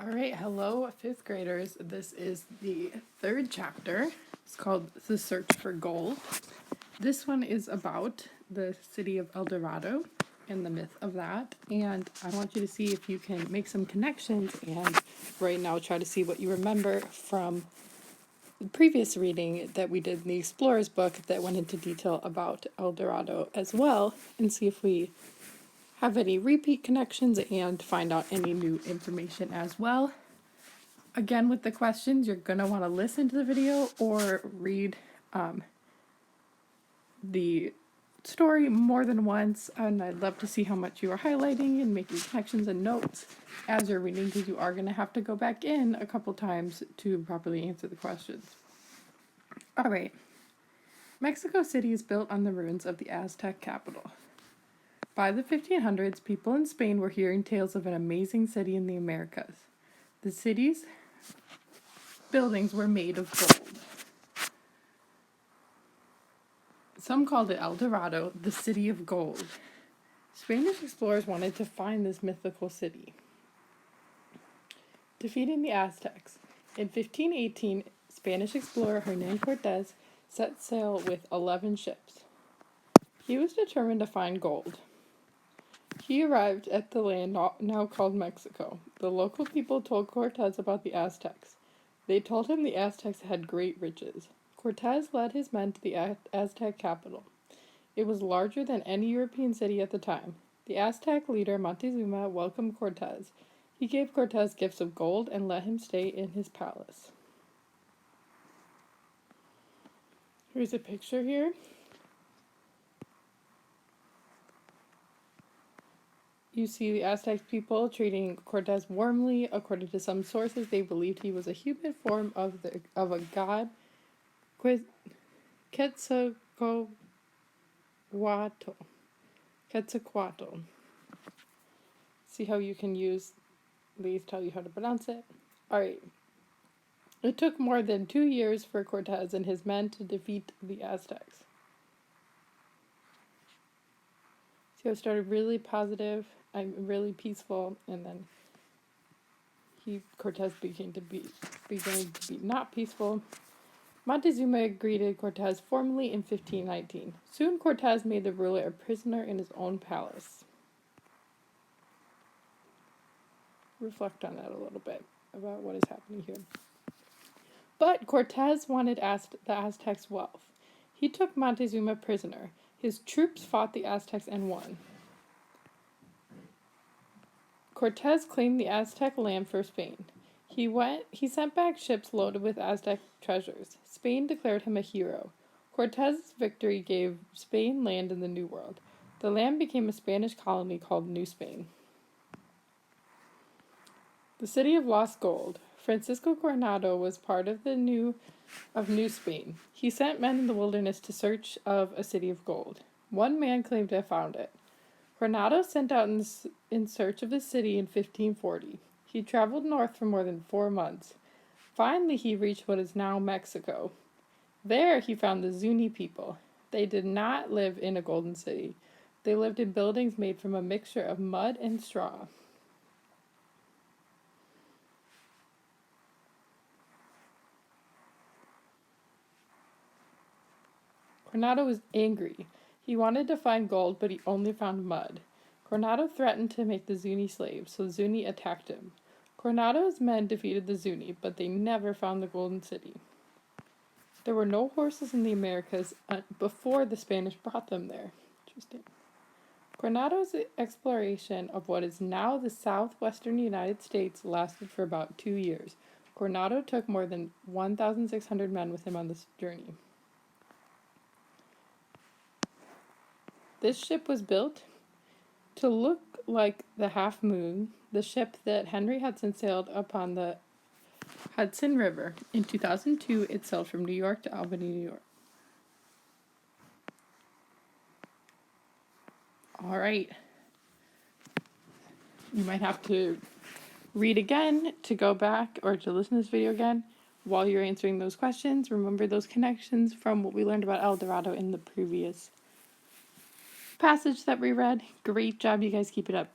All right, hello, fifth graders. This is the third chapter. It's called The Search for Gold. This one is about the city of El Dorado and the myth of that. And I want you to see if you can make some connections and right now try to see what you remember from the previous reading that we did in the Explorers book that went into detail about El Dorado as well, and see if we have any repeat connections and find out any new information as well. Again, with the questions, you're going to want to listen to the video or read the story more than once, and I'd love to see how much you are highlighting and making connections and notes as you're reading, because you are going to have to go back in a couple times to properly answer the questions. All right. Mexico City is built on the ruins of the Aztec capital. By the 1500s, people in Spain were hearing tales of an amazing city in the Americas. The city's buildings were made of gold. Some called it El Dorado, the city of gold. Spanish explorers wanted to find this mythical city. Defeating the Aztecs. In 1518, Spanish explorer Hernán Cortés set sail with 11 ships. He was determined to find gold. He arrived at the land now called Mexico. The local people told Cortés about the Aztecs. They told him the Aztecs had great riches. Cortés led his men to the Aztec capital. It was larger than any European city at the time. The Aztec leader Montezuma welcomed Cortés. He gave Cortés gifts of gold and let him stay in his palace. Here's a picture here. You see the Aztec people treating Cortés warmly. According to some sources, they believed he was a human form of a god, Quetzalcoatl. See how you can use these, tell you how to pronounce it. Alright. It took more than 2 years for Cortés and his men to defeat the Aztecs. See how it started really positive, really peaceful, and then Cortés began to be not peaceful. Montezuma greeted Cortés formally in 1519. Soon Cortés made the ruler a prisoner in his own palace. Reflect on that a little bit, about what is happening here. But Cortés wanted the Aztecs' wealth. He took Montezuma prisoner. His troops fought the Aztecs and won. Cortés claimed the Aztec land for Spain. He sent back ships loaded with Aztec treasures. Spain declared him a hero. Cortés' victory gave Spain land in the New World. The land became a Spanish colony called New Spain. The city of lost gold. Francisco Coronado was part of New Spain. He sent men in the wilderness to search of a city of gold. One man claimed to have found it. Coronado set out in search of the city in 1540. He traveled north for more than 4 months. Finally, he reached what is now Mexico. There, he found the Zuni people. They did not live in a golden city. They lived in buildings made from a mixture of mud and straw. Coronado was angry. He wanted to find gold, but he only found mud. Coronado threatened to make the Zuni slaves, so Zuni attacked him. Coronado's men defeated the Zuni, but they never found the Golden City. There were no horses in the Americas before the Spanish brought them there. Interesting. Coronado's exploration of what is now the southwestern United States lasted for about 2 years. Coronado took more than 1,600 men with him on this journey. This ship was built to look like the Half Moon, the ship that Henry Hudson sailed upon the Hudson River. In 2002, it sailed from New York to Albany, New York. All right. You might have to read again to go back or to listen to this video again while you're answering those questions. Remember those connections from what we learned about El Dorado in the previous passage that we read. Great job, you guys. Keep it up.